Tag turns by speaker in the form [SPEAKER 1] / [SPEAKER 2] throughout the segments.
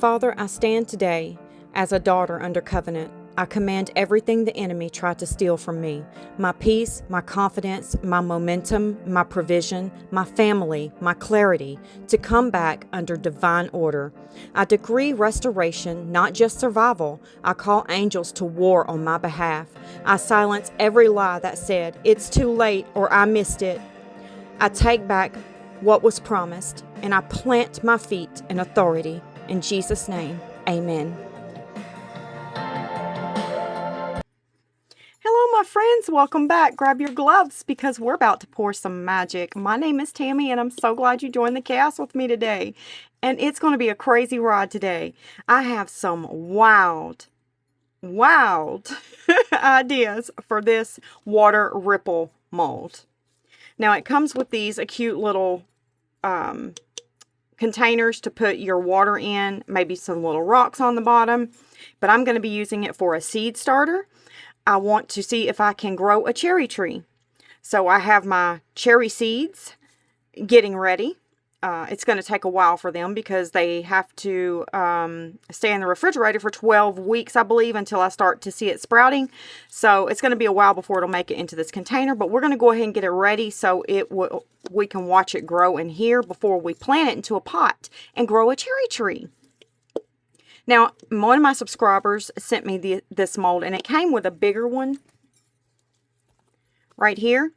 [SPEAKER 1] Father, I stand today as a daughter under covenant. I command everything the enemy tried to steal from me, my peace, my confidence, my momentum, my provision, my family, my clarity, to come back under divine order. I decree restoration, not just survival. I call angels to war on my behalf. I silence every lie that said, it's too late or I missed it. I take back what was promised, and I plant my feet in authority. In Jesus' name, amen. Hello, my friends. Welcome back. Grab your gloves because we're about to pour some magic. My name is Tammy, and I'm so glad you joined the chaos with me today. And it's going to be a crazy ride today. I have some wild ideas for this water ripple mold. Now, it comes with these cute little containers to put your water in, maybe some little rocks on the bottom, but I'm going to be using it for a seed starter. I want to see if I can grow a cherry tree. So I have my cherry seeds getting ready. It's going to take a while for them because they have to stay in the refrigerator for 12 weeks, I believe, until I start to see it sprouting. So it's going to be a while before it'll make it into this container, but we're going to go ahead and get it ready so we can watch it grow in here before we plant it into a pot and grow a cherry tree. Now, one of my subscribers sent me this mold, and it came with a bigger one right here.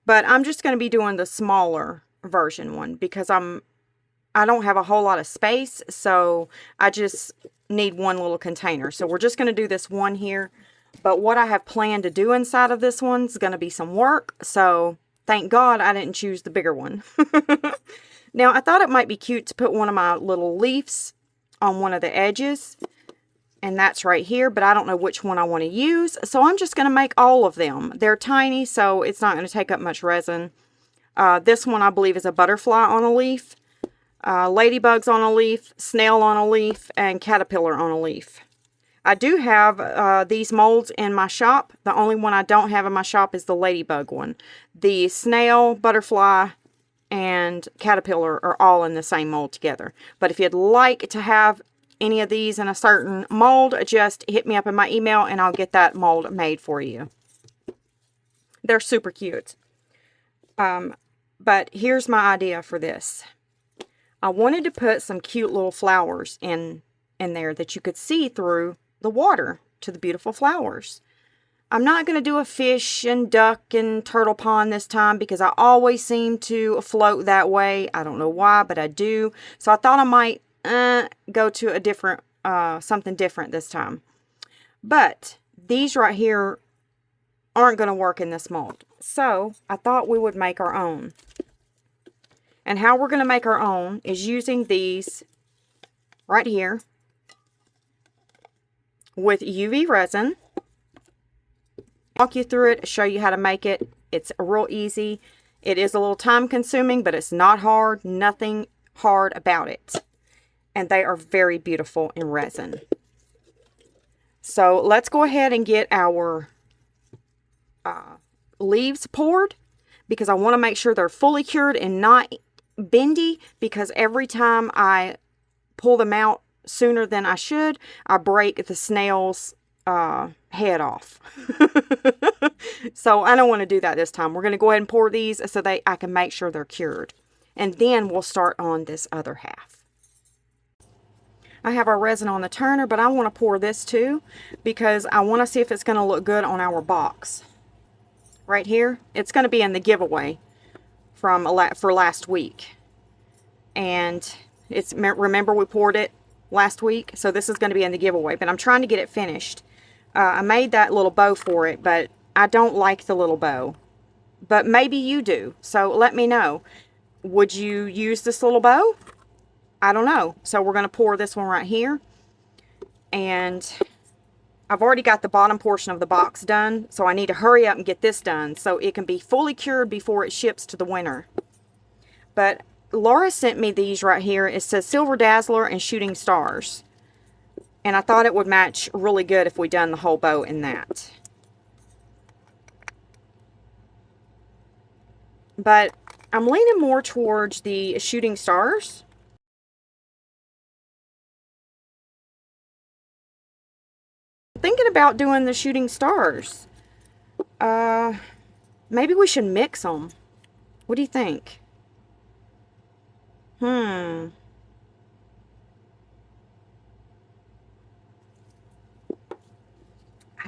[SPEAKER 1] But I'm just going to be doing the smaller version one because I don't have a whole lot of space, so I just need one little container. So we're just going to do this one here. But what I have planned to do inside of this one is going to be some work. So thank God I didn't choose the bigger one. Now, I thought it might be cute to put one of my little leaves on one of the edges, and that's right here, but I don't know which one I want to use, so I'm just going to make all of them. They're tiny, so it's not going to take up much resin. This one I believe is a butterfly on a leaf, ladybugs on a leaf, snail on a leaf, and caterpillar on a leaf. I do have these molds in my shop. The only one I don't have in my shop is the ladybug one. The snail, butterfly, and caterpillar are all in the same mold together. But if you'd like to have any of these in a certain mold, just hit me up in my email and I'll get that mold made for you. They're super cute. But here's my idea for this. I wanted to put some cute little flowers in there that you could see through the water to the beautiful flowers. I'm not going to do a fish and duck and turtle pond this time because I always seem to float that way. I don't know why, but I do. So I thought I might go to a different, something different this time. But these right here aren't going to work in this mold. So I thought we would make our own. And how we're going to make our own is using these right here with UV resin. Walk you through it, show you how to make it. It's real easy. It is a little time consuming, but it's not hard. Nothing hard about it. And they are very beautiful in resin. So let's go ahead and get our leaves poured because I want to make sure they're fully cured and not bendy, because every time I pull them out sooner than I should, I break the snail's head off. So I don't want to do that this time. We're going to go ahead and pour these so that I can make sure they're cured. And then we'll start on this other half. I have our resin on the turner, but I want to pour this too because I want to see if it's going to look good on our box. Right here, it's going to be in the giveaway for last week. And remember we poured it last week, so this is going to be in the giveaway, but I'm trying to get it finished. I made that little bow for it, but I don't like the little bow. But maybe you do, so let me know. Would you use this little bow? I don't know. So we're going to pour this one right here. And I've already got the bottom portion of the box done, so I need to hurry up and get this done so it can be fully cured before it ships to the winter. But Laura sent me these right here. It says Silver Dazzler and Shooting Stars. And I thought it would match really good if we done the whole bow in that. But I'm leaning more towards the Shooting Stars. about doing the shooting stars. Maybe we should mix them. What do you think? I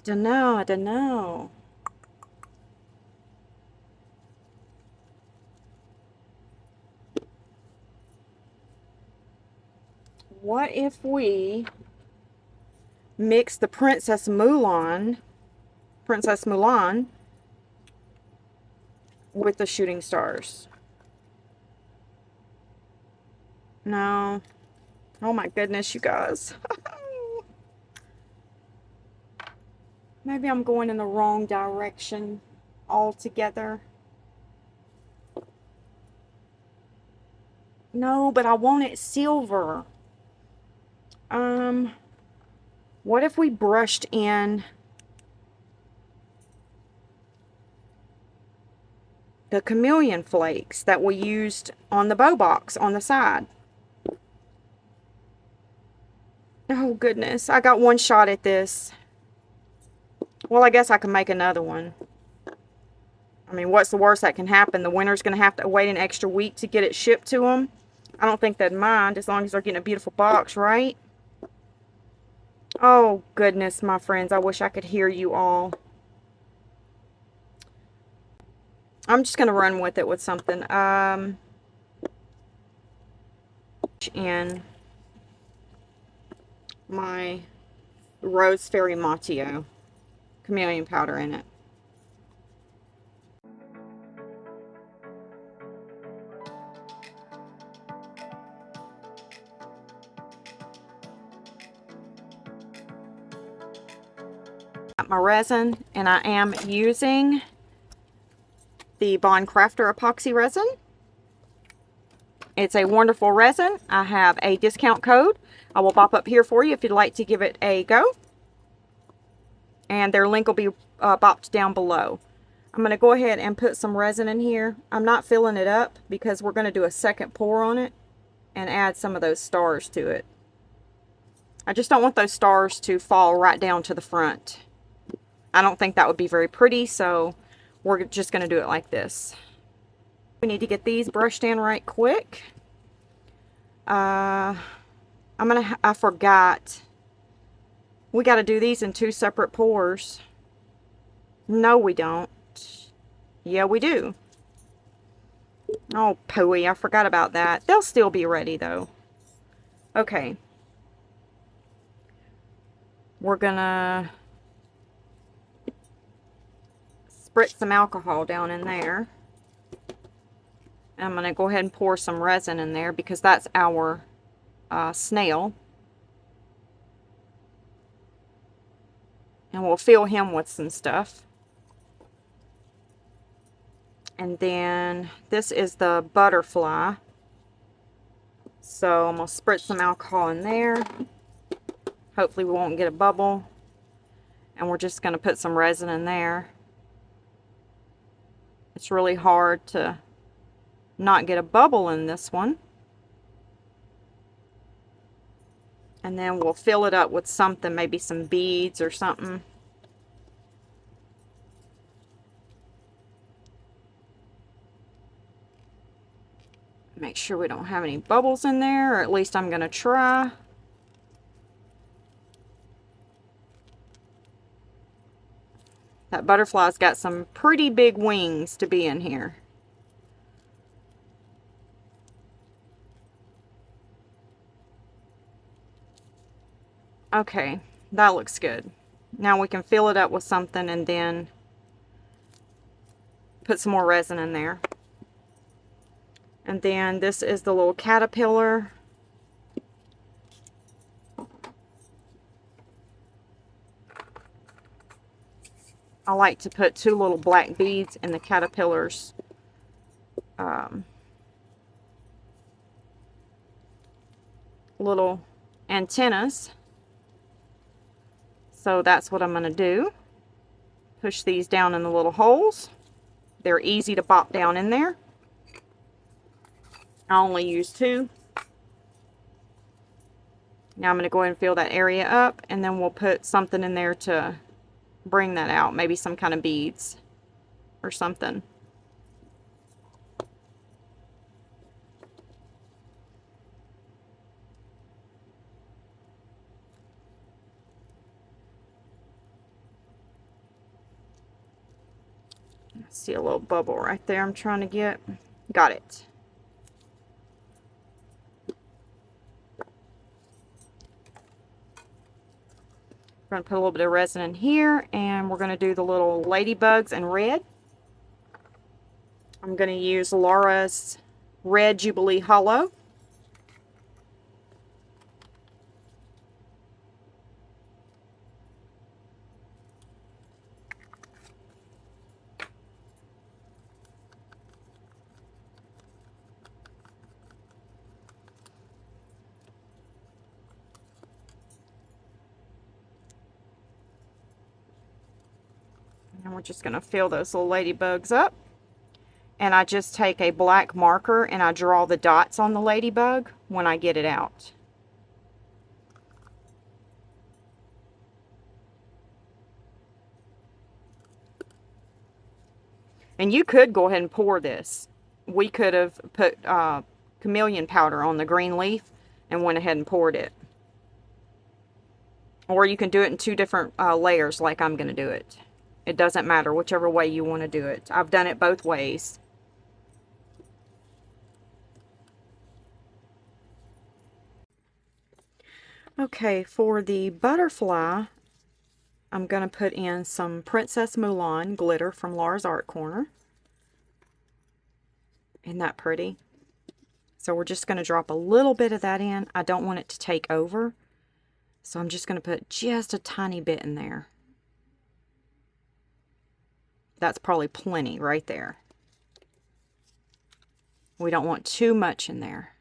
[SPEAKER 1] don't know. I don't know. What if we mix the Princess Mulan with the shooting stars? No. Oh my goodness, you guys. Maybe I'm going in the wrong direction altogether. No, but I want it silver. What if we brushed in the chameleon flakes that we used on the bow box on the side? Oh goodness, I got one shot at this. Well, I guess I can make another one. I mean, what's the worst that can happen? The winner's going to have to wait an extra week to get it shipped to them. I don't think they'd mind as long as they're getting a beautiful box, right? Oh goodness, my friends, I wish I could hear you all. I'm just going to run with it with something. In my Rose Fairy Matio chameleon powder in it. Got my resin, and I am using the Bond Crafter epoxy resin. It's a wonderful resin. I have a discount code. I will pop up here for you if you'd like to give it a go. And their link will be popped down below. I'm going to go ahead and put some resin in here. I'm not filling it up because we're going to do a second pour on it and add some of those stars to it. I just don't want those stars to fall right down to the front. I don't think that would be very pretty, so we're just going to do it like this. We need to get these brushed in right quick. I forgot. We got to do these in 2 separate pours. No, we don't. Yeah, we do. Oh, pooey, I forgot about that. They'll still be ready, though. Okay. We're gonna spritz some alcohol down in there. I'm going to go ahead and pour some resin in there because that's our snail. And we'll fill him with some stuff. And then this is the butterfly. So I'm going to spritz some alcohol in there. Hopefully we won't get a bubble. And we're just going to put some resin in there. It's really hard to not get a bubble in this one. And then we'll fill it up with something, maybe some beads or something. Make sure we don't have any bubbles in there, or at least I'm going to try. That butterfly's got some pretty big wings to be in here. Okay, that looks good. Now we can fill it up with something and then put some more resin in there. And then this is the little caterpillar. I like to put 2 little black beads in the caterpillar's little antennas. So that's what I'm going to do. Push these down in the little holes. They're easy to pop down in there. I only use 2. Now I'm going to go ahead and fill that area up, and then we'll put something in there to bring that out. Maybe some kind of beads or something. See a little bubble right there I'm trying to get. Got it. We're going to put a little bit of resin in here, and we're going to do the little ladybugs in red. I'm going to use Laura's Red Jubilee Hollow. And we're just going to fill those little ladybugs up. And I just take a black marker and I draw the dots on the ladybug when I get it out. And you could go ahead and pour this. We could have put chameleon powder on the green leaf and went ahead and poured it. Or you can do it in 2 different layers like I'm going to do it. It doesn't matter, whichever way you want to do it. I've done it both ways. Okay, for the butterfly, I'm going to put in some Princess Mulan glitter from Laura's Art Corner. Isn't that pretty? So we're just going to drop a little bit of that in. I don't want it to take over. So I'm just going to put just a tiny bit in there. That's probably plenty right there. We don't want too much in there.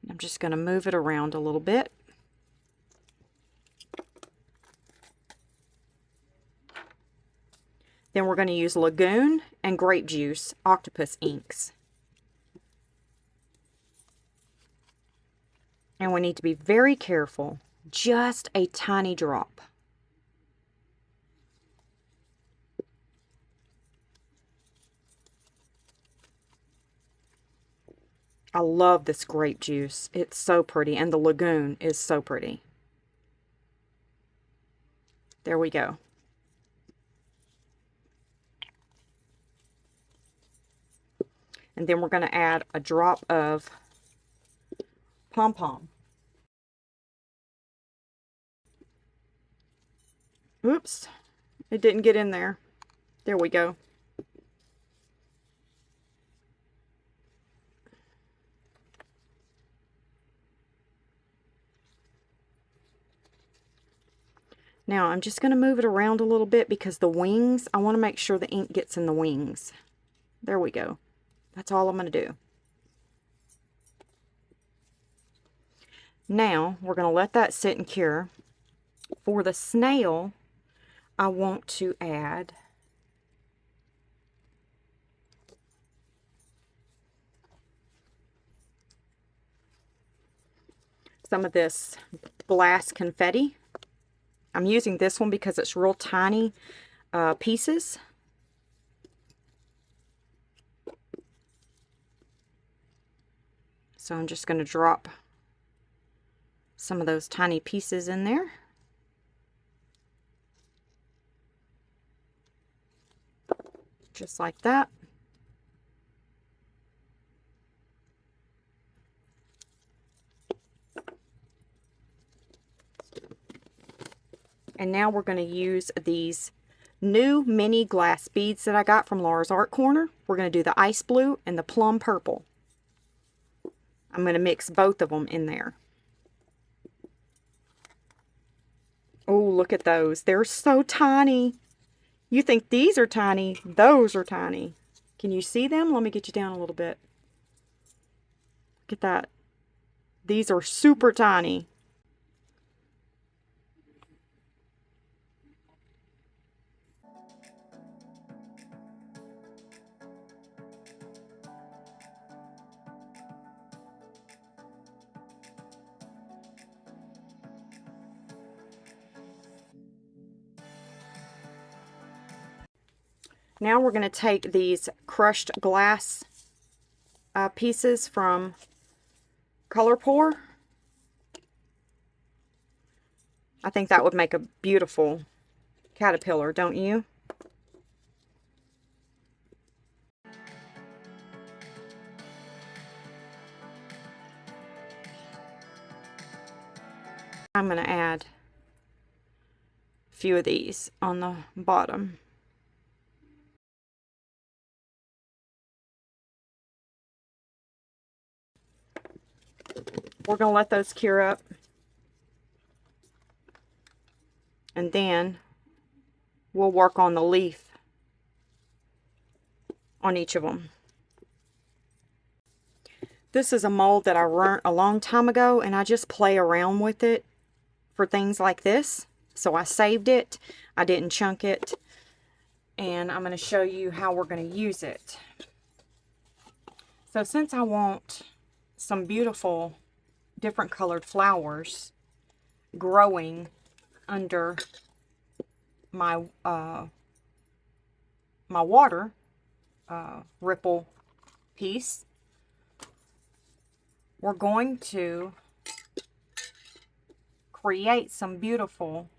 [SPEAKER 1] I'm just going to move it around a little bit. Then we're going to use Lagoon and Grape Juice Octopus inks. And we need to be very careful. Just a tiny drop. I love this grape juice. It's so pretty. And the Lagoon is so pretty. There we go. And then we're going to add a drop of Pom Pom. Oops, it didn't get in there. There we go. Now I'm just going to move it around a little bit because the wings, I want to make sure the ink gets in the wings. There we go. That's all I'm going to do. Now we're going to let that sit and cure. For the snail, I want to add some of this glass confetti. I'm using this one because it's real tiny pieces. So I'm just going to drop some of those tiny pieces in there. Just like that. And now we're going to use these new mini glass beads that I got from Laura's Art Corner. We're going to do the ice blue and the plum purple. I'm going to mix both of them in there. Oh, look at those. They're so tiny. You think these are tiny. Those are tiny. Can you see them? Let me get you down a little bit. Look at that. These are super tiny. Now we're going to take these crushed glass pieces from Color Pour. I think that would make a beautiful caterpillar, don't you? I'm going to add a few of these on the bottom. We're going to let those cure up. And then we'll work on the leaf on each of them. This is a mold that I learned a long time ago, and I just play around with it for things like this. So I saved it. I didn't chunk it. And I'm going to show you how we're going to use it. So since I want some beautiful different colored flowers growing under my my water ripple piece, we're going to create some beautiful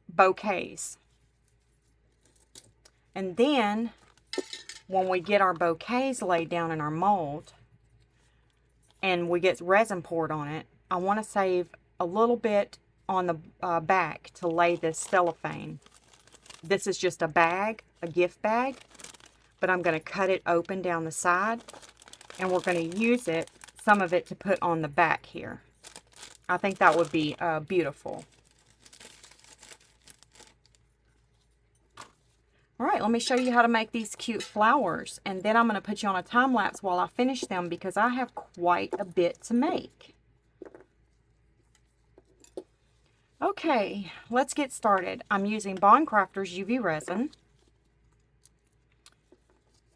[SPEAKER 1] bouquets. And then when we get our bouquets laid down in our mold and we get resin poured on it, I want to save a little bit on the back to lay this cellophane. This is just a bag, a gift bag, but I'm going to cut it open down the side, and we're going to use it, some of it, to put on the back here. I think that would be beautiful. All right, let me show you how to make these cute flowers, and then I'm going to put you on a time lapse while I finish them because I have quite a bit to make. Okay, let's get started. I'm using Bond Crafters UV resin.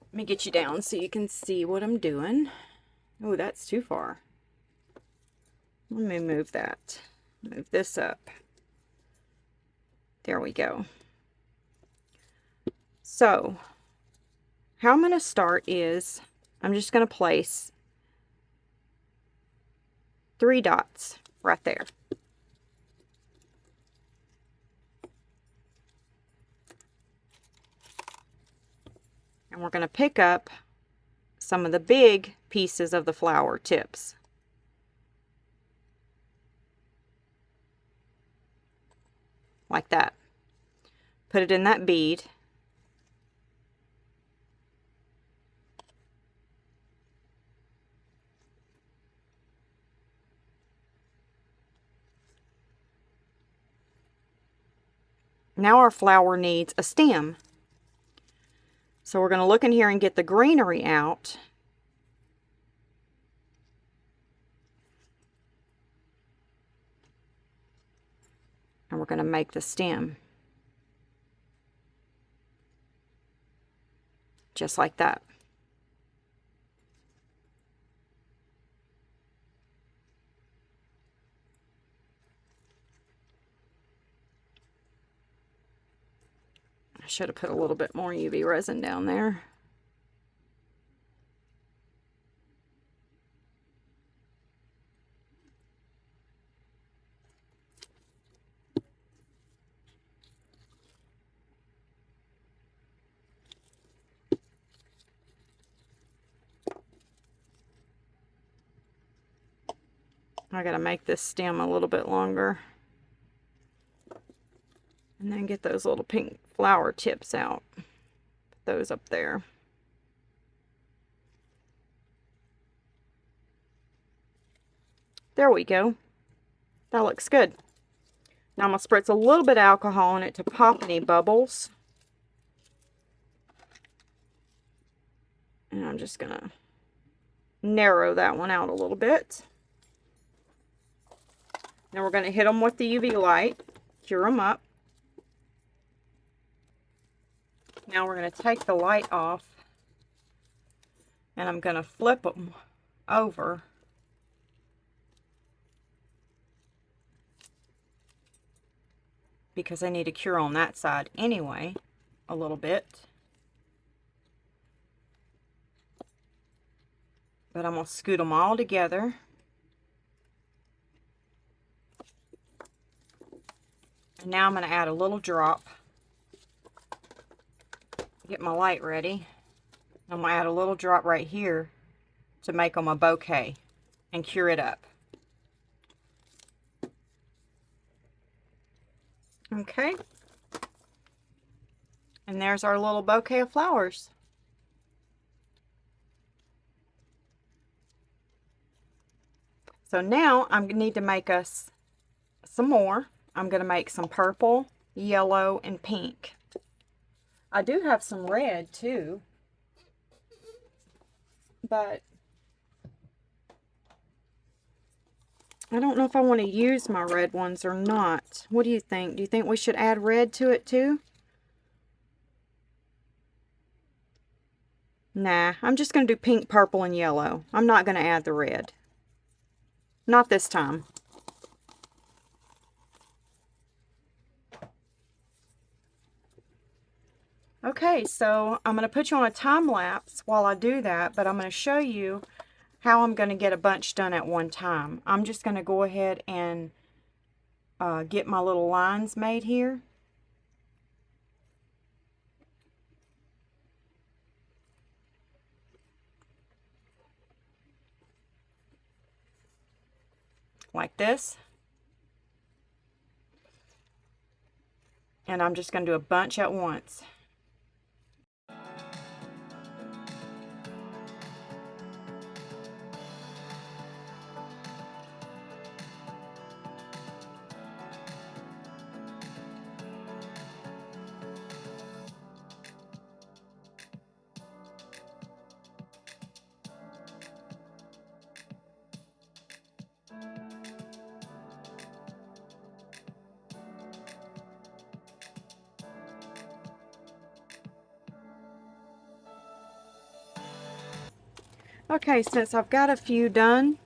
[SPEAKER 1] Let me get you down so you can see what I'm doing. Oh, that's too far. Let me move that. Move this up. There we go. So, how I'm going to start is, I'm just going to place 3 dots right there. And we're going to pick up some of the big pieces of the flower tips. Like that. Put it in that bead. Now our flower needs a stem. So we're going to look in here and get the greenery out. And we're going to make the stem. Just like that. I should have put a little bit more UV resin down there. I gotta make this stem a little bit longer. And then get those little pink flower tips out. Put those up there. There we go. That looks good. Now I'm going to spritz a little bit of alcohol in it to pop any bubbles. And I'm just going to narrow that one out a little bit. Now we're going to hit them with the UV light, cure them up. Now we're going to take the light off, and I'm going to flip them over because I need to cure on that side anyway a little bit. But I'm going to scoot them all together. And now I'm going to add a little drop. Get my light ready. I'm going to add a little drop right here to make them a bouquet and cure it up. Okay. And there's our little bouquet of flowers. So now I need to make us some more. I'm going to make some purple, yellow, and pink. I do have some red too, but I don't know if I want to use my red ones or not. What do you think? Do you think we should add red to it too? Nah, I'm just going to do pink, purple, and yellow. I'm not going to add the red. Not this time. Okay, so I'm going to put you on a time lapse while I do that, but I'm going to show you how I'm going to get a bunch done at one time. I'm just going to go ahead and get my little lines made here. Like this. And I'm just going to do a bunch at once. Okay, since I've got a few done,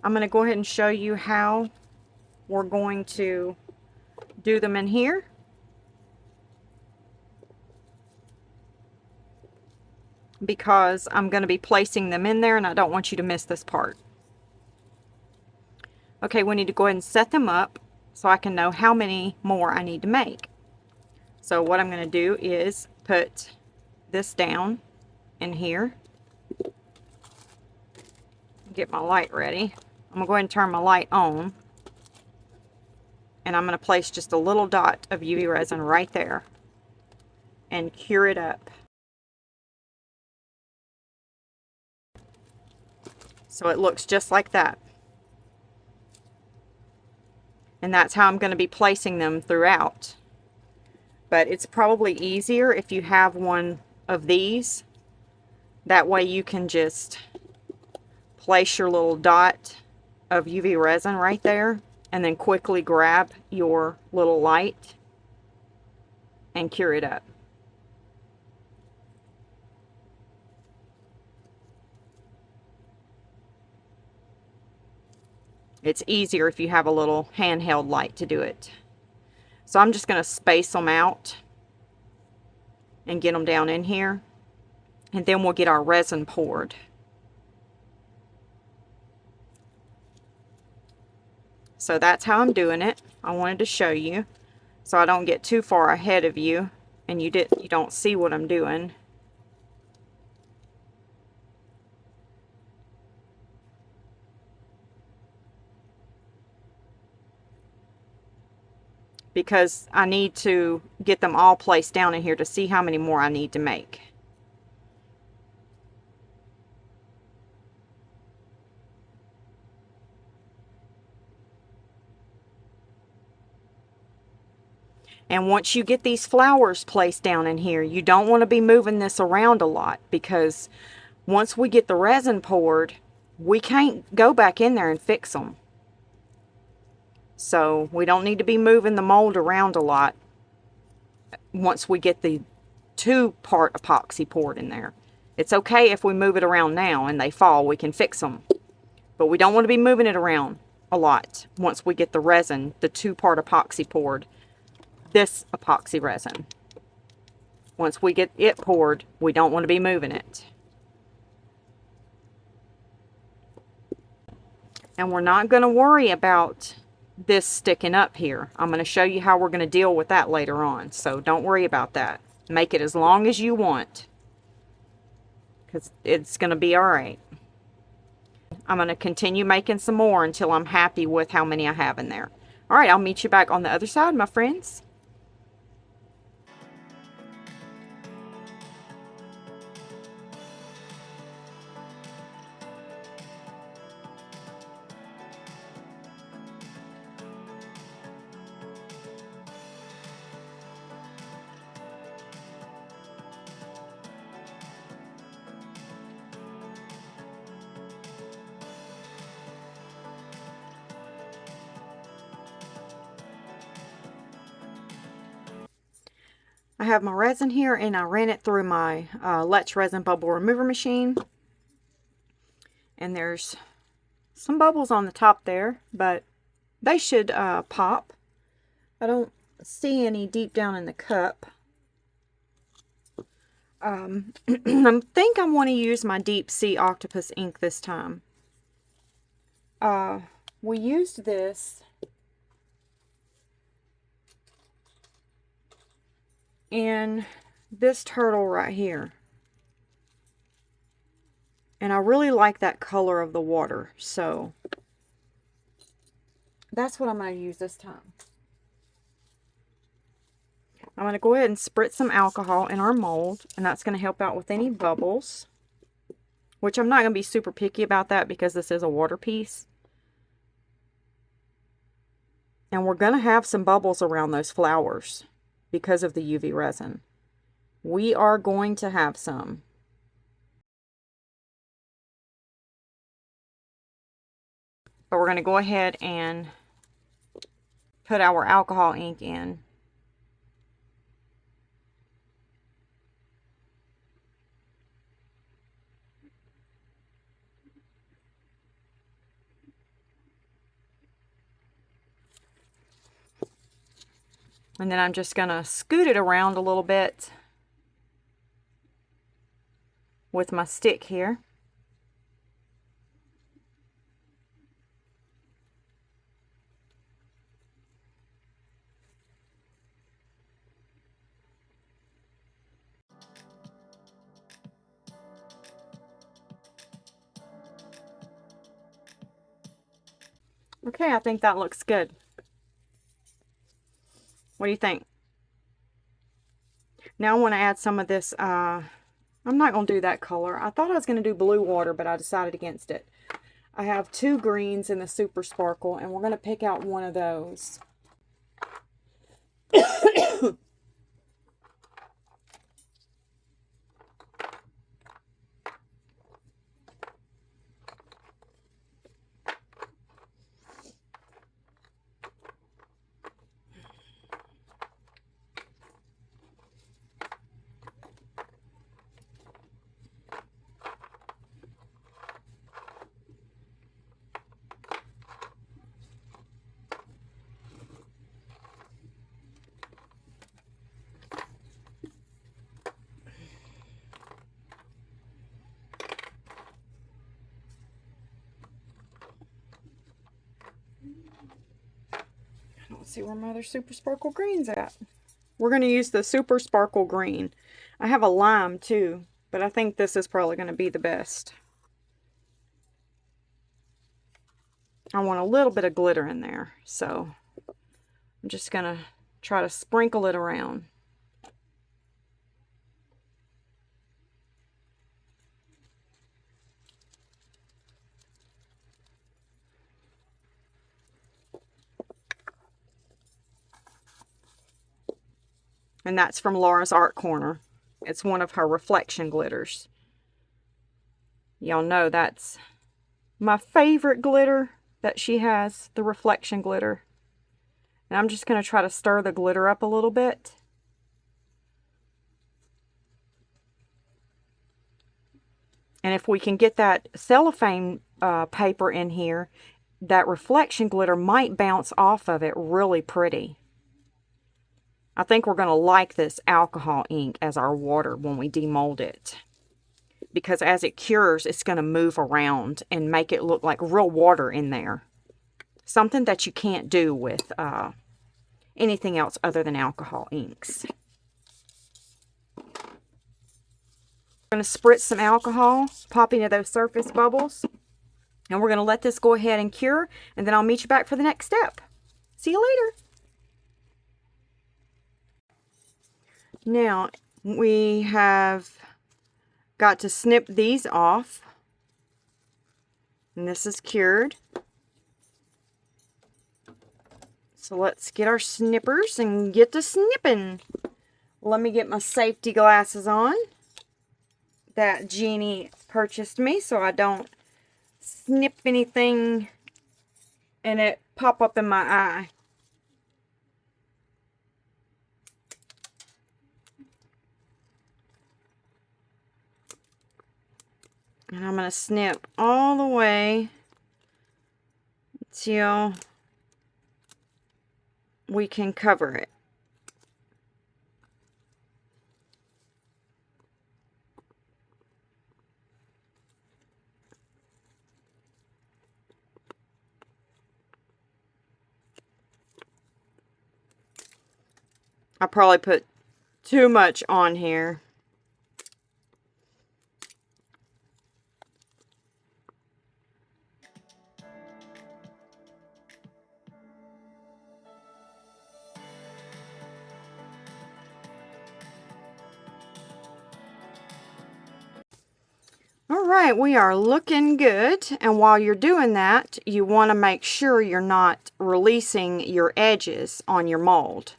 [SPEAKER 1] I'm going to go ahead and show you how we're going to do them in here. Because I'm going to be placing them in there and I don't want you to miss this part. Okay, we need to go ahead and set them up so I can know how many more I need to make. So what I'm going to do is put this down in here. Get my light ready. I'm going to go ahead and turn my light on. And I'm going to place just a little dot of UV resin right there. And cure it up. So it looks just like that. And that's how I'm going to be placing them throughout. But it's probably easier if you have one of these. That way you can just place your little dot of UV resin right there and then quickly grab your little light and cure it up. It's easier if you have a little handheld light to do it. So I'm just going to space them out and get them down in here. And then we'll get our resin poured. So that's how I'm doing it. I wanted to show you so I don't get too far ahead of you and you don't see what I'm doing. Because I need to get them all placed down in here to see how many more I need to make. And once you get these flowers placed down in here, you don't want to be moving this around a lot, because once we get the resin poured, we can't go back in there and fix them. So we don't need to be moving the mold around a lot once we get the 2-part epoxy poured in there. It's okay if we move it around now and they fall, we can fix them. But we don't want to be moving it around a lot once we get the resin, the 2-part epoxy poured. This epoxy resin. Once we get it poured, we don't want to be moving it. And we're not going to worry about this sticking up here. I'm going to show you how we're going to deal with that later on. So don't worry about that. Make it as long as you want, because it's going to be all right. I'm going to continue making some more until I'm happy with how many I have in there. All right, I'll meet you back on the other side, my friends. I have my resin here, and I ran it through my Let's Resin bubble remover machine. And there's some bubbles on the top there, but they should pop. I don't see any deep down in the cup. I think I want to use my Deep Sea Octopus ink this time. We used this in this turtle right here. And I really like that color of the water, so that's what I'm going to use this time. I'm going to go ahead and spritz some alcohol in our mold, and that's going to help out with any bubbles, which I'm not going to be super picky about that because this is a water piece. And we're going to have some bubbles around those flowers because of the UV resin. We are going to have some. But we're going to go ahead and put our alcohol ink in. And then I'm just going to scoot it around a little bit with my stick here. Okay, I think that looks good. What do you think? Now I want to add some of this, I'm not going to do that color. I thought I was going to do blue water, but I decided against it. I have 2 greens in the Super Sparkle, and we're going to pick out one of those. Let's see where my other Super Sparkle green's at. We're going to use the Super Sparkle green. I have a lime too, but I think this is probably going to be the best. I want a little bit of glitter in there, so I'm just going to try to sprinkle it around. And that's from Laura's Art Corner. It's one of her reflection glitters. Y'all know that's my favorite glitter that she has, the reflection glitter. And I'm just going to try to stir the glitter up a little bit. And if we can get that cellophane paper in here, that reflection glitter might bounce off of it really pretty. I think we're going to like this alcohol ink as our water when we demold it. because as it cures, it's going to move around and make it look like real water in there. Something that you can't do with anything else other than alcohol inks. I'm going to spritz some alcohol, pop into those surface bubbles, and we're going to let this go ahead and cure, and then I'll meet you back for the next step. See you later. Now, we have got to snip these off, and this is cured. So let's get our snippers and get to snipping. Let me get my safety glasses on that Jeannie purchased me so I don't snip anything and it pop up in my eye. And I'm going to snip all the way until we can cover it. I probably put too much on here. Alright, we are looking good, and while you're doing that, you want to make sure you're not releasing your edges on your mold.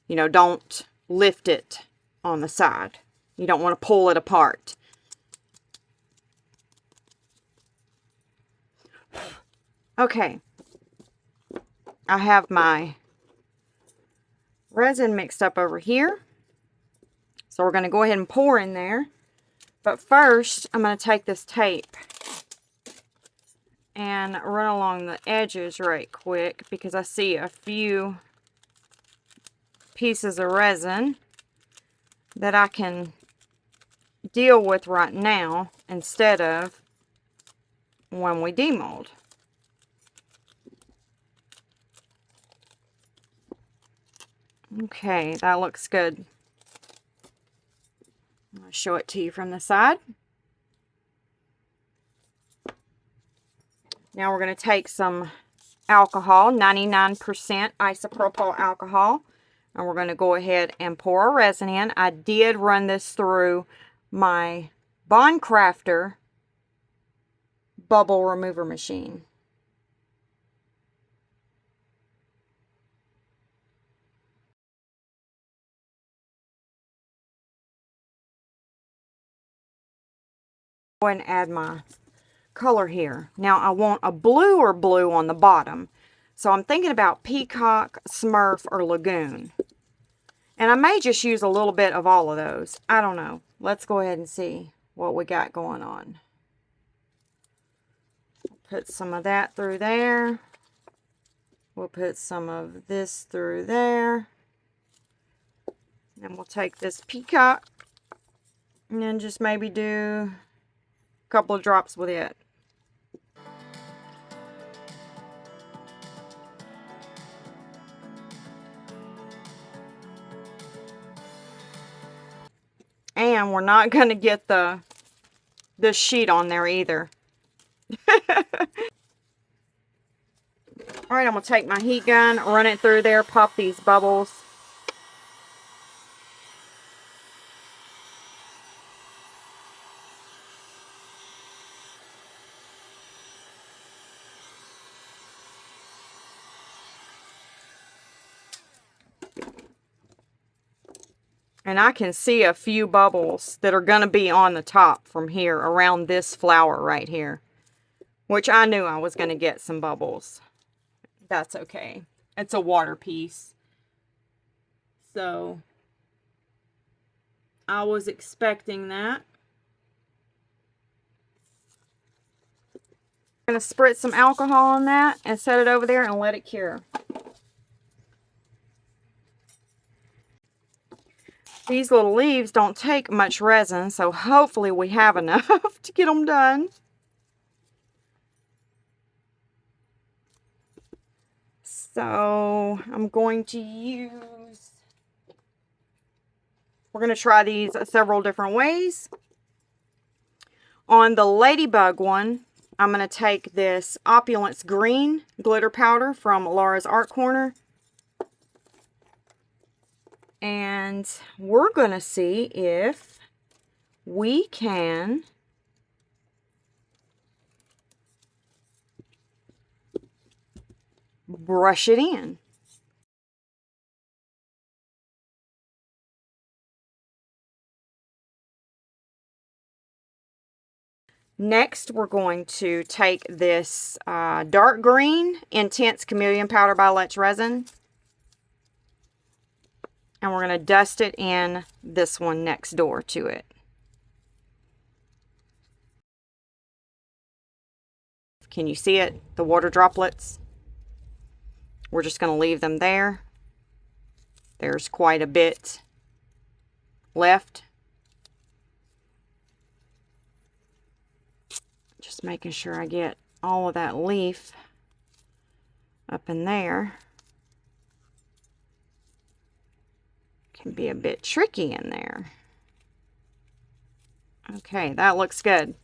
[SPEAKER 1] You know, don't lift it on the side. You don't want to pull it apart. Okay, I have my resin mixed up over here, so we're going to go ahead and pour in there. But first, I'm going to take this tape and run along the edges right quick because I see a few pieces of resin that I can deal with right now instead of when we demold. Okay, that looks good. I'll show it to you from the side. Now we're going to take some alcohol, 99% isopropyl alcohol, and we're going to go ahead and pour our resin in. I did run this through my Bond Crafter bubble remover machine. Go ahead and add my color here. Now I want a bluer blue on the bottom. So I'm thinking about Peacock, Smurf, or Lagoon. And I may just use a little bit of all of those. I don't know. Let's go ahead and see what we got going on. Put some of that through there. We'll put some of this through there. And we'll take this Peacock and then just maybe do a couple of drops with it. And we're not going to get this sheet on there either. Alright, I'm going to take my heat gun, run it through there, pop these bubbles. And I can see a few bubbles that are going to be on the top from here around this flower right here. Which I knew I was going to get some bubbles. That's okay. It's a water piece. So I was expecting that. I'm going to spritz some alcohol on that and set it over there and let it cure. These little leaves don't take much resin, so hopefully we have enough to get them done. So I'm going to use, we're going to try these several different ways. On the ladybug one, I'm going to take this Opulence Green glitter powder from Laura's Art Corner. And we're going to see if we can brush it in. Next, we're going to take this dark green Intense Chameleon Powder by Resin, and we're going to dust it in this one next door to it. Can you see it? The water droplets. We're just going to leave them there. There's quite a bit left. Just making sure I get all of that leaf up in there. Can be a bit tricky in there. Okay, that looks good.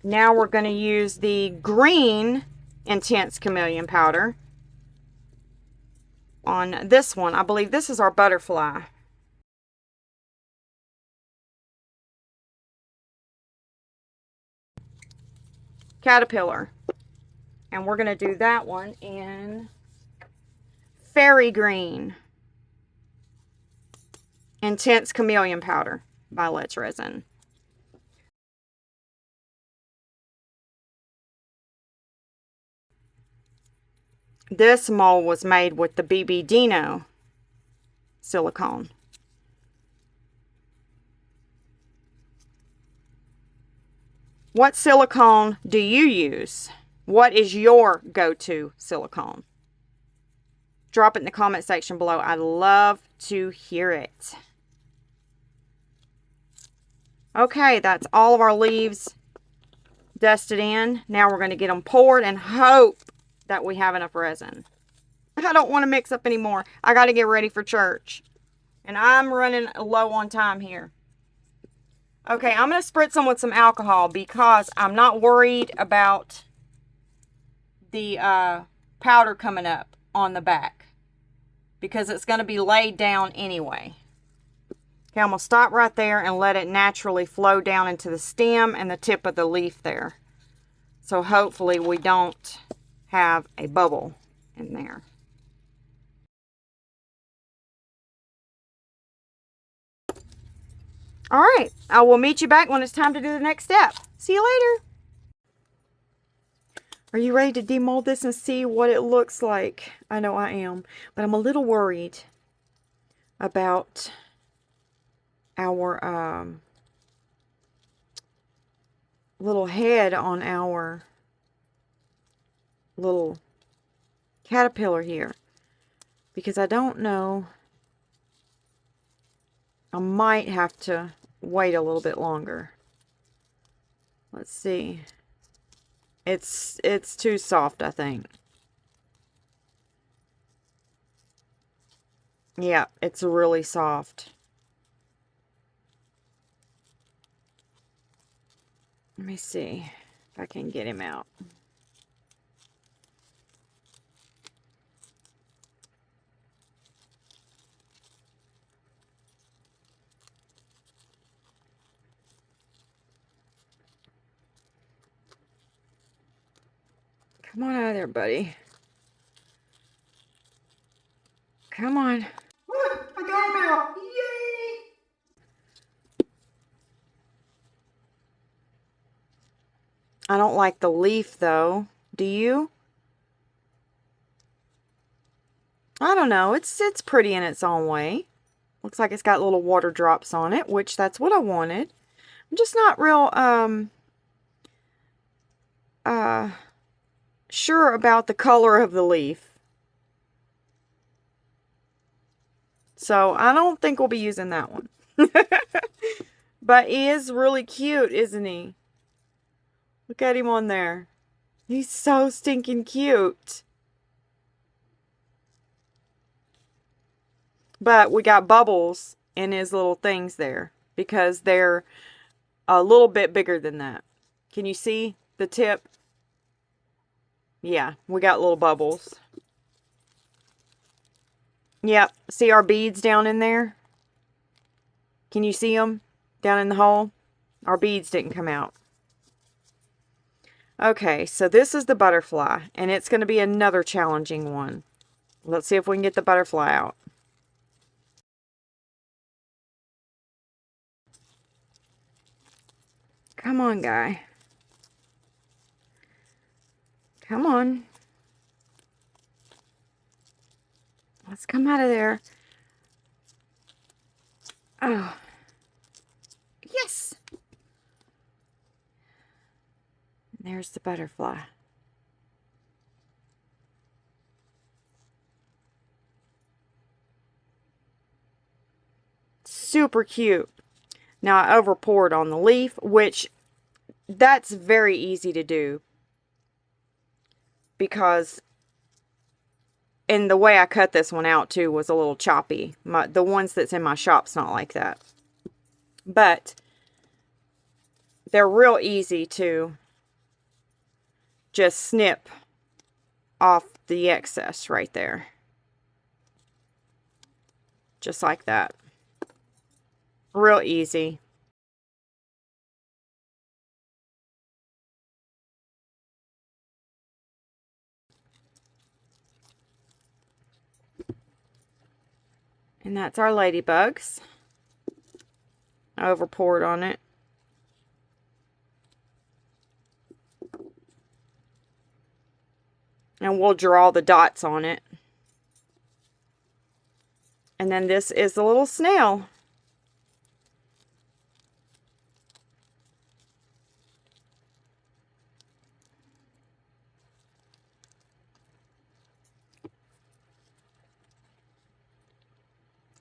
[SPEAKER 1] Now we're going to use the green Intense Chameleon Powder on this one. I believe this is our butterfly. Caterpillar. And we're going to do that one in Fairy Green Intense Chameleon Powder by Resin. This mold was made with the BB Dino silicone. What silicone do you use? What is your go-to silicone? Drop it in the comment section below. I'd love to hear it. Okay, that's all of our leaves dusted in. Now we're going to get them poured and hope that we have enough resin. I don't want to mix up anymore. I got to get ready for church. And I'm running low on time here. Okay, I'm going to spritz them with some alcohol because I'm not worried about the powder coming up on the back, because it's going to be laid down anyway. Okay, I'm going to stop right there and let it naturally flow down into the stem and the tip of the leaf there. So hopefully we don't have a bubble in there. All right, I will meet you back when it's time to do the next step. See you later. Are you ready to demold this and see what it looks like? I know I am, but I'm a little worried about our little head on our little caterpillar here, because I don't know. I might have to wait a little bit longer. Let's see. It's too soft, I think. Yeah, it's really soft. Let me see if I can get him out. Come on out of there, buddy. Come on. Look, I got him out. Yay! I don't like the leaf, though. Do you? I don't know. It's pretty in its own way. Looks like it's got little water drops on it, which that's what I wanted. I'm just not real sure about the color of the leaf. So I don't think we'll be using that one. But he is really cute, isn't he? Look at him on there. He's so stinking cute. But we got bubbles in his little things there because they're a little bit bigger than that. Can you see the tip? Yeah, we got little bubbles. Yep, see our beads down in there? Can you see them down in the hole? Our beads didn't come out. Okay, so this is the butterfly, and it's going to be another challenging one. Let's see if we can get the butterfly out. Come on, guy. Come on. Let's come out of there. Oh. Yes! There's the butterfly. Super cute. Now I over poured on the leaf, which that's very easy to do because and the way I cut this one out too was a little choppy. The ones that's in my shop's not like that. But they're real easy to just snip off the excess right there. Just like that. Real easy. And that's our ladybugs. I over poured on it. And we'll draw the dots on it. And then this is the little snail.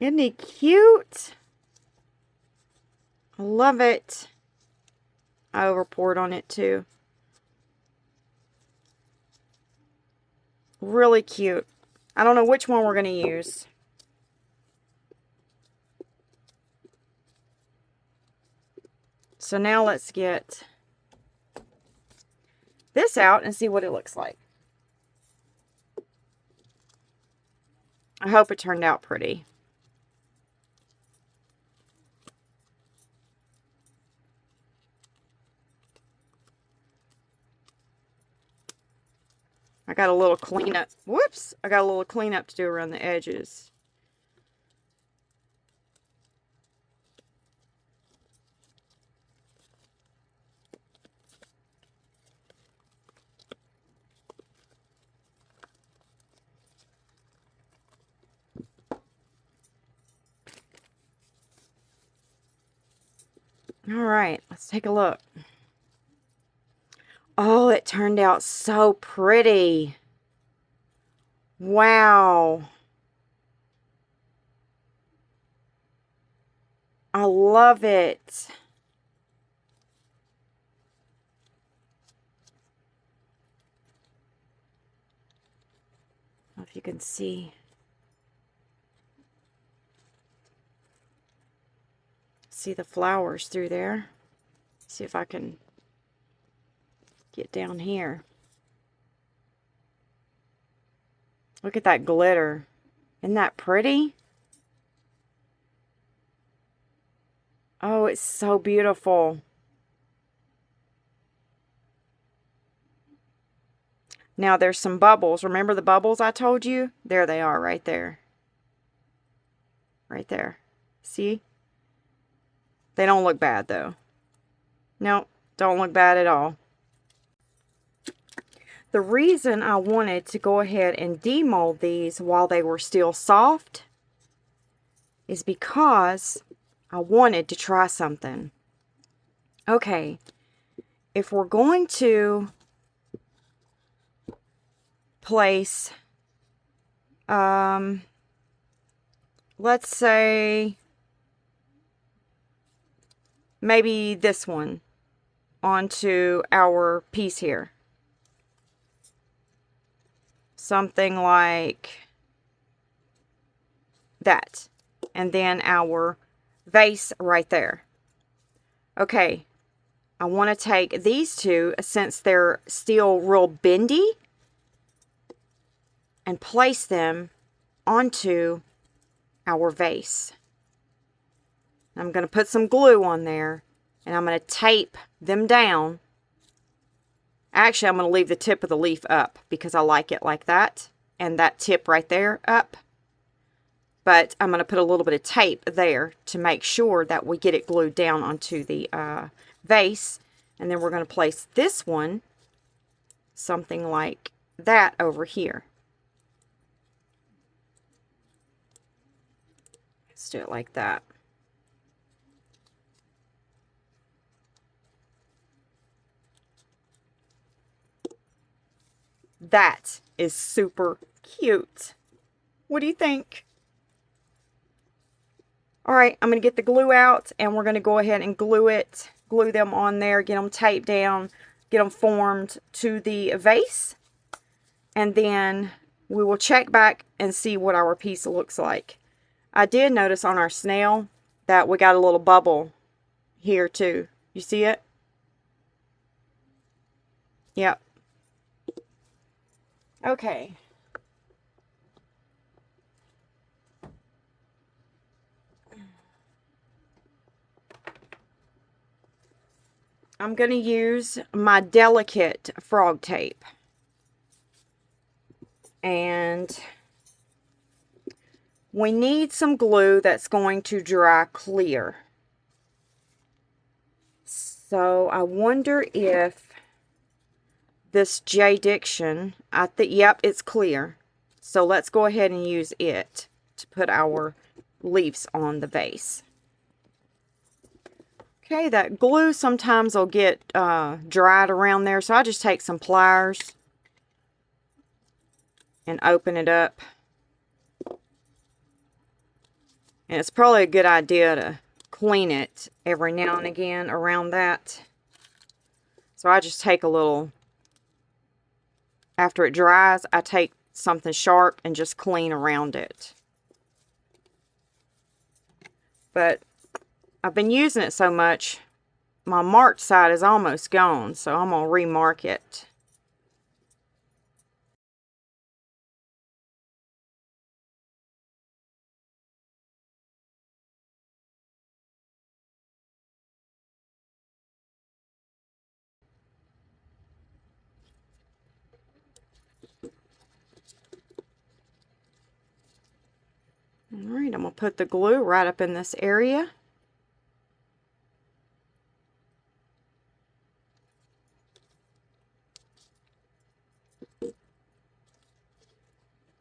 [SPEAKER 1] Isn't he cute? I love it. I over poured on it too. Really cute. I don't know which one we're going to use. So now let's get this out and see what it looks like. I hope it turned out pretty. I got a little cleanup. Whoops! I got a little cleanup to do around the edges. All right, let's take a look. Oh, it turned out so pretty. Wow. I love it. I don't know if you can see. See the flowers through there. See if I can get down here. Look at that glitter. Isn't that pretty? Oh, it's so beautiful. Now there's some bubbles. Remember the bubbles I told you? There they are right there. Right there. See? They don't look bad though. Nope, don't look bad at all. The reason I wanted to go ahead and demold these while they were still soft is because I wanted to try something. Okay, if we're going to place, let's say maybe this one onto our piece here. Something like that. And then our vase right there. Okay, I want to take these two, since they're still real bendy, and place them onto our vase. I'm going to put some glue on there, and I'm going to tape them down. Actually, I'm going to leave the tip of the leaf up because I like it like that, and that tip right there up. But I'm going to put a little bit of tape there to make sure that we get it glued down onto the vase. And then we're going to place this one something like that over here. Let's do it like that. That is super cute. What do you think? Alright, I'm going to get the glue out, and we're going to go ahead and glue them on there, get them taped down, get them formed to the vase, and then we will check back and see what our piece looks like. I did notice on our snail that we got a little bubble here too. You see it? Yep. Okay. I'm going to use my delicate frog tape. And we need some glue that's going to dry clear. So I wonder if this J Diction, yep, it's clear. So let's go ahead and use it to put our leaves on the vase. Okay, that glue sometimes will get dried around there, so I just take some pliers and open it up. And it's probably a good idea to clean it every now and again around that. So I just take a little, after it dries, I take something sharp and just clean around it. But I've been using it so much, my marked side is almost gone, so I'm going to remark it. Alright, I'm going to put the glue right up in this area.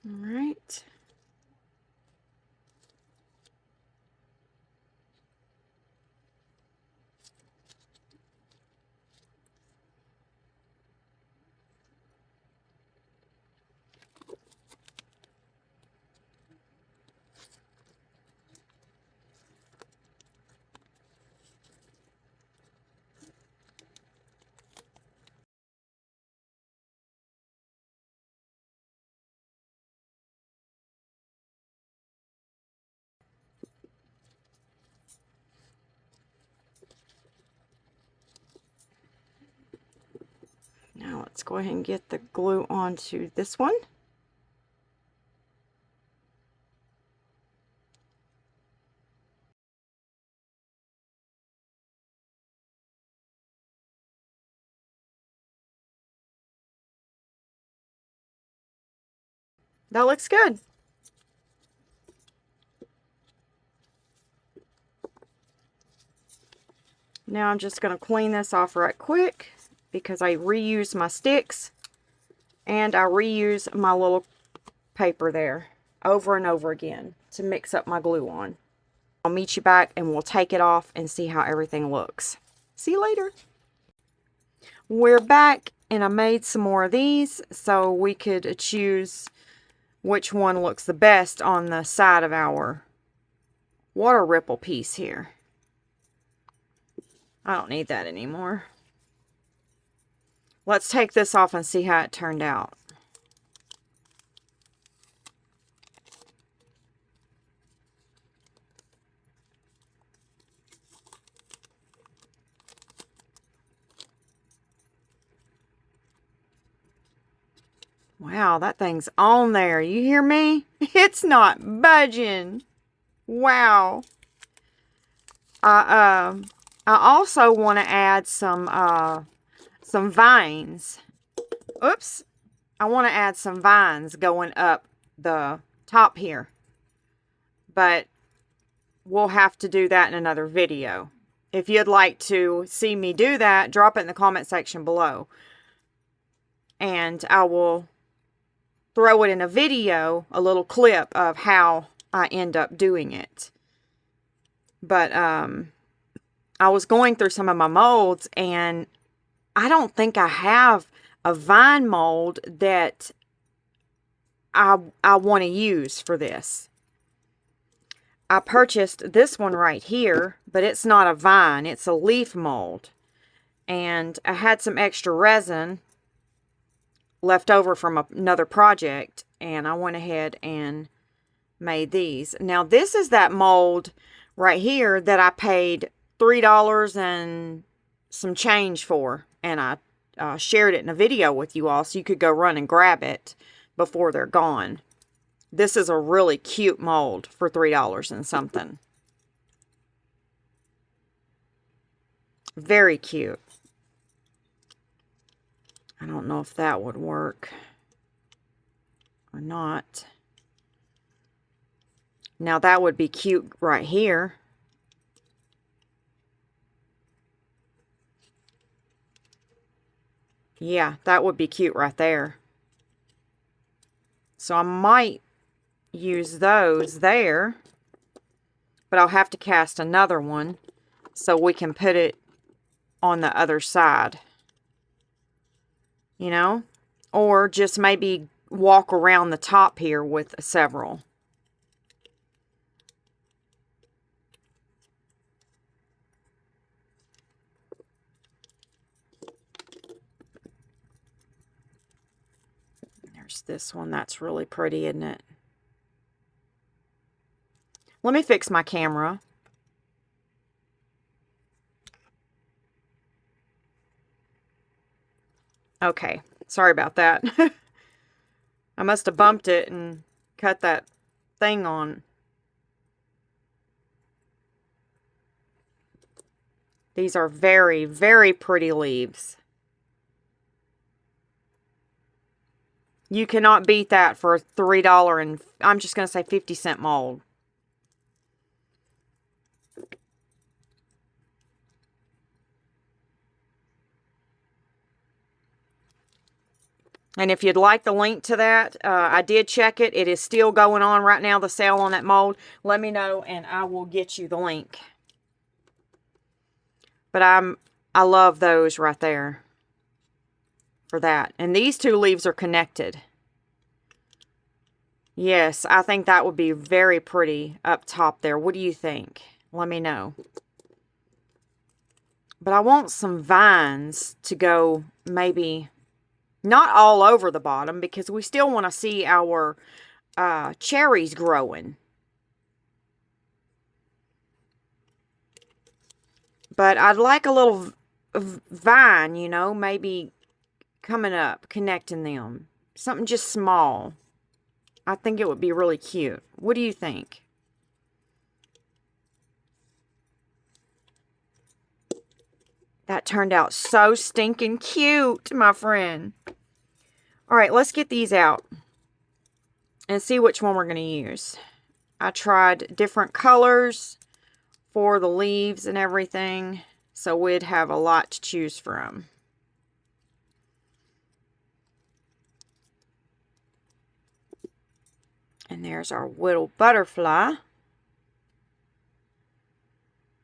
[SPEAKER 1] Alright. Now let's go ahead and get the glue onto this one. That looks good. Now I'm just going to clean this off right quick because I reused my sticks and I reuse my little paper there over and over again to mix up my glue on. I'll meet you back and we'll take it off and see how everything looks. See you later. We're back, and I made some more of these so we could choose which one looks the best on the side of our water ripple piece here. I don't need that anymore. Let's take this off and see how it turned out. Wow, that thing's on there. You hear me? It's not budging. Wow. I also want to add some vines. Oops. I want to add some vines going up the top here. But we'll have to do that in another video. If you'd like to see me do that, drop it in the comment section below. And I will throw it in a video, a little clip of how I end up doing it. But I was going through some of my molds, and I don't think I have a vine mold that I want to use for this. I purchased this one right here, but it's not a vine, it's a leaf mold. And I had some extra resin left over from another project, and I went ahead and made these. Now this is that mold right here that I paid $3 and some change for, and I shared it in a video with you all so you could go run and grab it before they're gone. This is a really cute mold for $3 and something. Very cute. I don't know if that would work or not. Now that would be cute right here. Yeah, that would be cute right there. So I might use those there, but I'll have to cast another one so we can put it on the other side. You know, or just maybe walk around the top here with several. There's this one. That's really pretty, isn't it? Let me fix my camera. Okay, sorry about that. I must have bumped it and cut that thing on. These are very, very pretty leaves. You cannot beat that for a $3 and I'm just going to say 50-cent mold. And if you'd like the link to that, I did check it. It is still going on right now, the sale on that mold. Let me know and I will get you the link. But I love those right there for that. And these two leaves are connected. Yes, I think that would be very pretty up top there. What do you think? Let me know. But I want some vines to go maybe not all over the bottom because we still want to see our cherries growing. But I'd like a little vine, you know, maybe coming up, connecting them. Something just small. I think it would be really cute. What do you think? That turned out so stinking cute, my friend. All right, let's get these out and see which one we're going to use. I tried different colors for the leaves and everything, so we'd have a lot to choose from. And there's our little butterfly.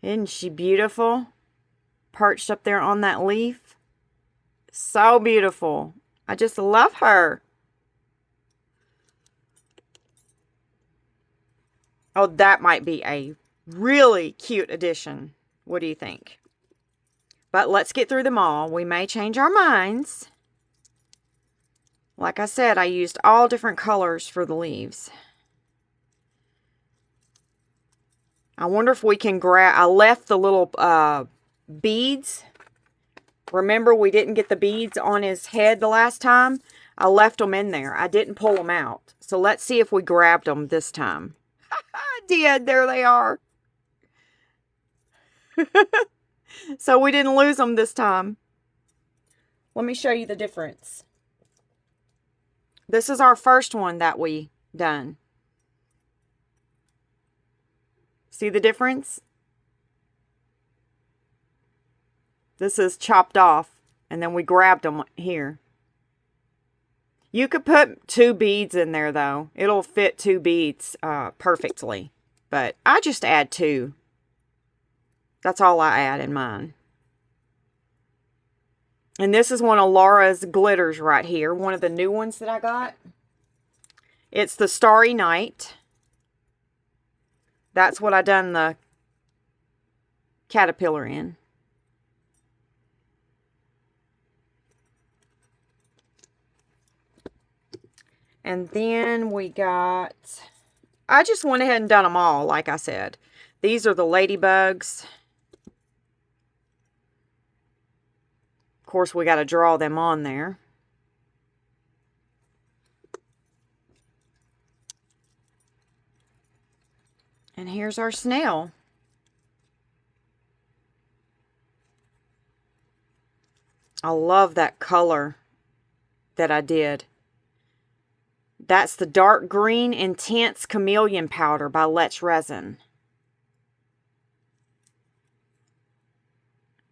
[SPEAKER 1] Isn't she beautiful? Perched up there on that leaf. So beautiful. I just love her. Oh, that might be a Really cute addition. What do you think? But let's get through them all. We may change our minds. Like I said, I used all different colors for the leaves. I wonder if we can grab... I left the little beads. Remember, we didn't get the beads on his head the last time? I left them in there. I didn't pull them out. So let's see if we grabbed them this time. I did. There they are. So we didn't lose them this time. Let me show you the difference. This is our first one that we done. See the difference? This is chopped off, and then we grabbed them here. You could put 2 beads in there, though. It'll fit 2 beads perfectly. But I just add 2. That's all I add in mine. And this is one of Laura's glitters right here. One of the new ones that I got. It's the Starry Night. That's what I done the caterpillar in. And then we got... I just went ahead and done them all, like I said. These are the ladybugs. Of course, we got to draw them on there. And here's our snail. I love that color that I did. That's the dark green intense chameleon powder by Resin.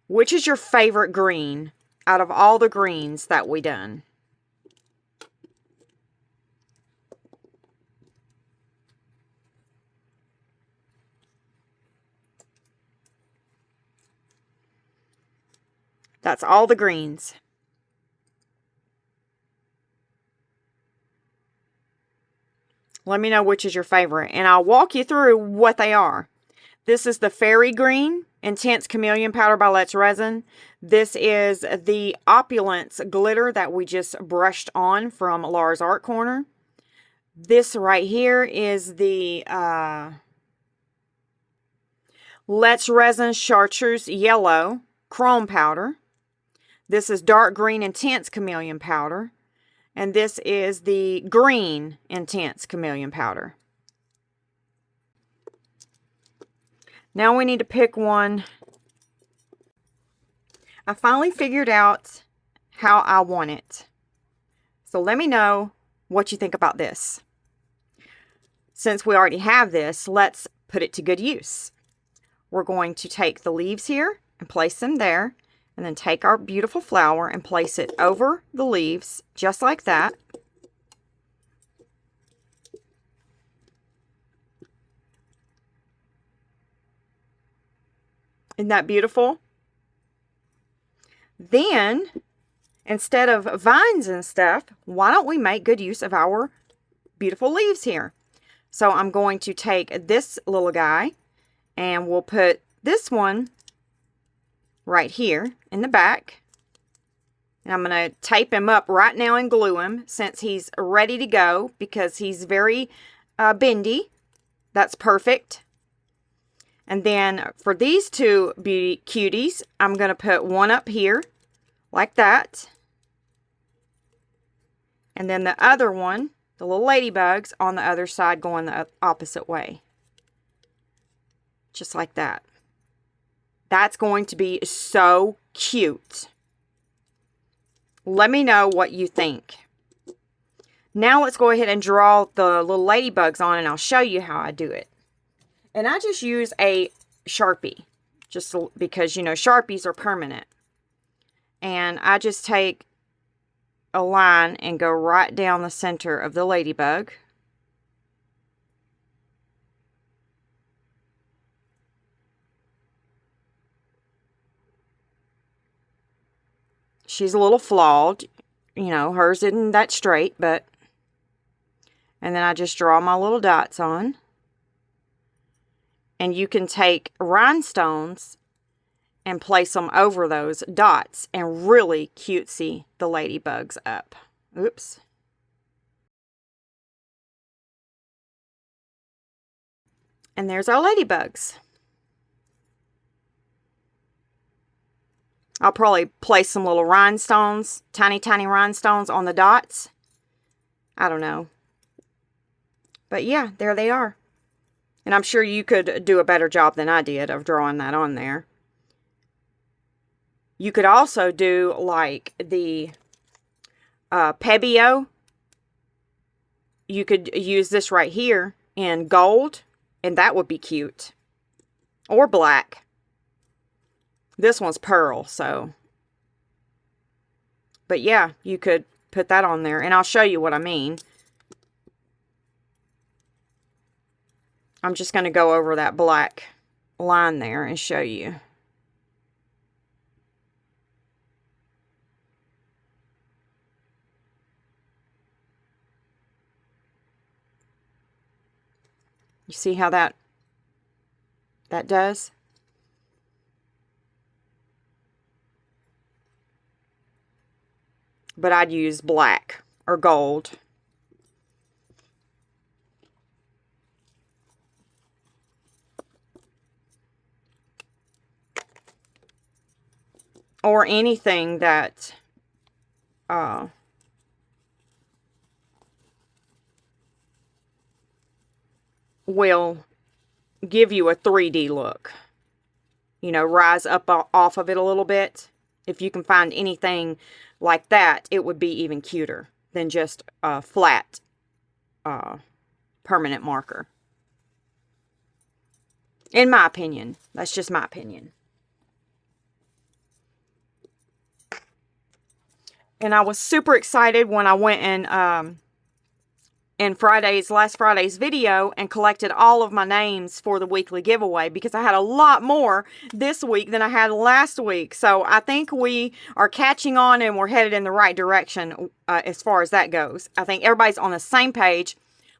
[SPEAKER 1] Which is your favorite green out of all the greens that we done? That's all the greens. Let me know which is your favorite, and I'll walk you through what they are. This is the Fairy Green Intense Chameleon Powder by Resin. This is the Opulence Glitter that we just brushed on from Laura's Art Corner. This right here is the Resin Chartreuse Yellow Chrome Powder. This is Dark Green Intense Chameleon Powder. And this is the Green Intense Chameleon Powder. Now we need to pick one. I finally figured out how I want it. So let me know what you think about this. Since we already have this, let's put it to good use. We're going to take the leaves here and place them there. And then take our beautiful flower and place it over the leaves, just like that. Isn't that beautiful? Then, instead of vines and stuff, why don't we make good use of our beautiful leaves here? So I'm going to take this little guy, and we'll put this one right here in the back. And I'm going to tape him up right now and glue him since he's ready to go because he's very bendy. That's perfect. And then for these 2 beauty cuties, I'm going to put one up here like that. And then the other one, the little ladybugs, on the other side going the opposite way. Just like that. That's going to be so cute. Let me know what you think. Now let's go ahead and draw the little ladybugs on, and I'll show you how I do it. And I just use a Sharpie, just because, you know, Sharpies are permanent. And I just take a line and go right down the center of the ladybug. She's a little flawed. You know, hers isn't that straight, but... And then I just draw my little dots on. And you can take rhinestones and place them over those dots and really cutesy the ladybugs up. Oops. And there's our ladybugs. I'll probably place some little rhinestones, tiny, tiny rhinestones on the dots. I don't know. But yeah, there they are. And I'm sure you could do a better job than I did of drawing that on there. You could also do like the Pebeo. You could use this right here in gold, and that would be cute. Or black. This one's pearl, so. But yeah, you could put that on there, and I'll show you what I mean. I'm just going to go over that black line there and show you. You see how that does? But I'd use black or gold. Or anything that will give you a 3D look. You know, rise up off of it a little bit. If you can find anything like that, it would be even cuter than just a flat permanent marker. In my opinion. That's just my opinion. And I was super excited when I went and in last Friday's video and collected all of my names for the weekly giveaway, because I had a lot more this week than I had last week. So I think we are catching on and we're headed in the right direction as far as that goes. I think everybody's on the same page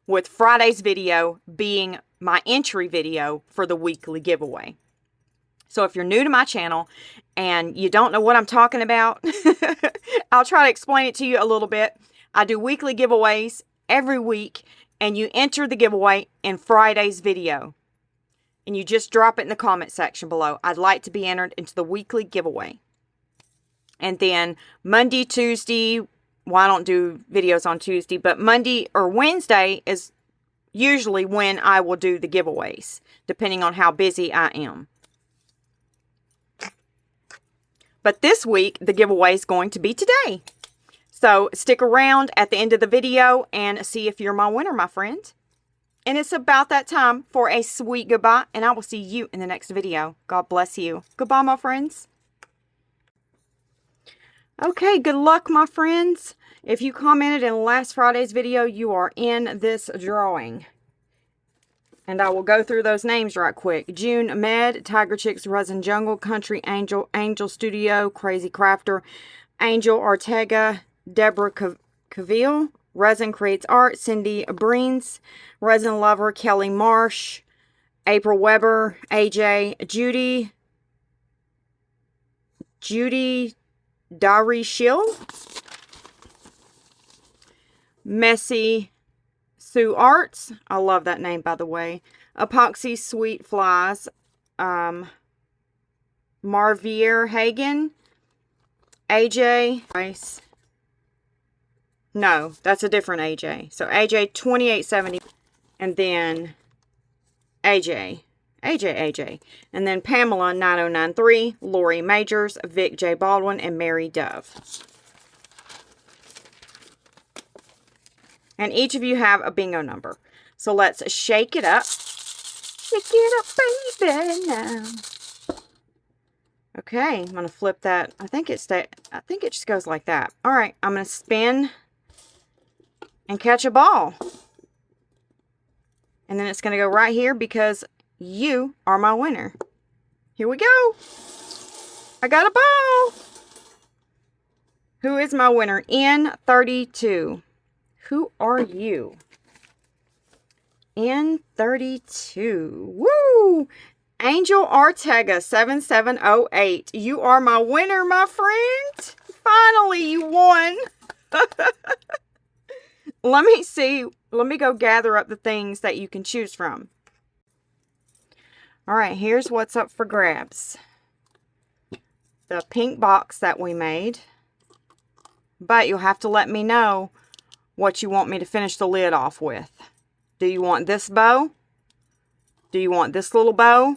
[SPEAKER 1] with Friday's video being my entry video for the weekly giveaway. So if you're new to my channel and you don't know what I'm talking about, I'll try to explain it to you a little bit. I do weekly giveaways every week, and you enter the giveaway in Friday's video. And you just drop it in the comment section below. I'd like to be entered into the weekly giveaway. And then Monday, Tuesday, well, I don't do videos on Tuesday, but Monday or Wednesday is usually when I will do the giveaways, depending on how busy I am. But this week, the giveaway is going to be today. So stick around at the end of the video and see if you're my winner, my friend. And it's about that time for a sweet goodbye, and I will see you in the next video. God bless you. Goodbye, my friends. Okay, good luck, my friends. If you commented in last Friday's video, you are in this drawing. And I will go through those names right quick. June Med, Tiger Chicks, Resin Jungle, Country Angel, Angel Studio, Crazy Crafter, Angel Ortega, Deborah Cavill, Resin Creates Art, Cindy Breens, Resin Lover, Kelly Marsh, April Weber, AJ, Judy Dari Shill, Messy Sue Arts, I love that name, by the way. Epoxy Sweet Flies, Marvier Hagen, AJ, nice. No, that's a different AJ. So AJ 2870, and then AJ. And then Pamela 9093, Lori Majors, Vic J. Baldwin, and Mary Dove. And each of you have a bingo number. So let's shake it up. Shake it up, baby, now. Okay, I'm going to flip that. I think it just goes like that. All right, I'm going to spin and catch a ball. And then it's going to go right here because you are my winner. Here we go. I got a ball. Who is my winner? N32. Who are you? N32. Woo! Angel Ortega 7708. You are my winner, my friend. Finally, you won. Let me see. Let me go gather up the things that you can choose from. All right, here's what's up for grabs. The pink box that we made. But you'll have to let me know what you want me to finish the lid off with. Do you want this bow? Do you want this little bow?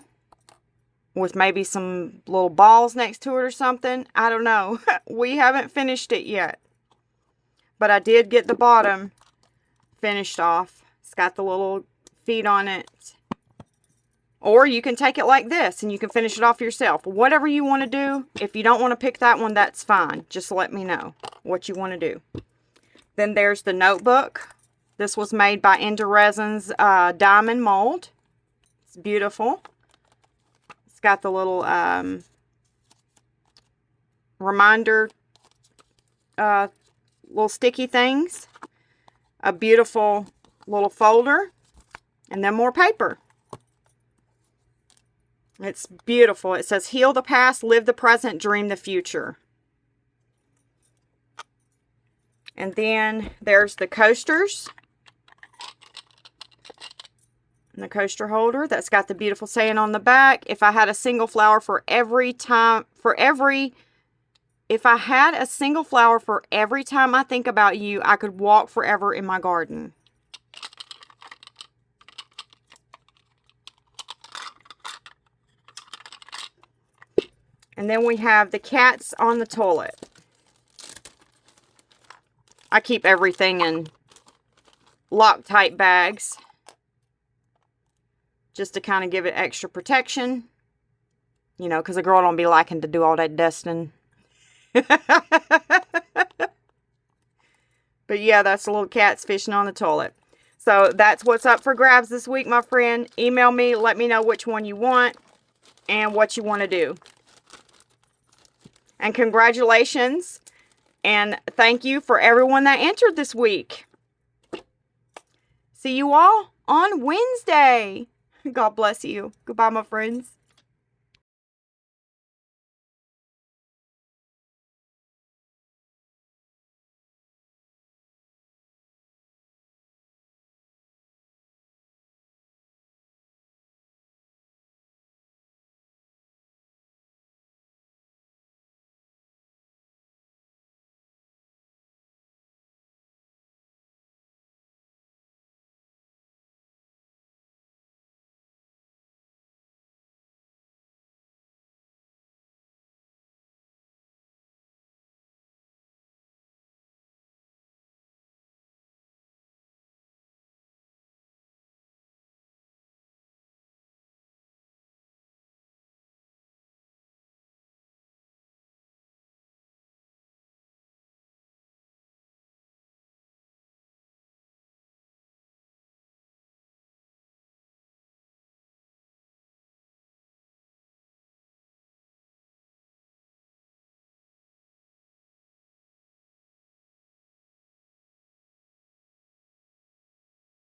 [SPEAKER 1] With maybe some little balls next to it or something? I don't know. We haven't finished it yet. But I did get the bottom finished off. It's got the little feet on it. Or you can take it like this and you can finish it off yourself. Whatever you want to do. If you don't want to pick that one, that's fine. Just let me know what you want to do. Then there's the notebook. This was made by Resin's diamond mold. It's beautiful. It's got the little reminder little sticky things. A beautiful little folder. And then more paper. It's beautiful. It says, heal the past, live the present, dream the future. And then there's the coasters. And the coaster holder that's got the beautiful saying on the back. If I had a single flower for every time, if I had a single flower for every time I think about you, I could walk forever in my garden. And then we have the cats on the toilet. I keep everything in Loctite bags. Just to kind of give it extra protection. You know, because a girl don't be liking to do all that dusting. But yeah, that's the little cats fishing on the toilet. So that's what's up for grabs this week, my friend. Email me, let me know which one you want and what you want to do. And congratulations. And thank you for everyone that entered this week. See you all on Wednesday. God bless you. Goodbye, my friends.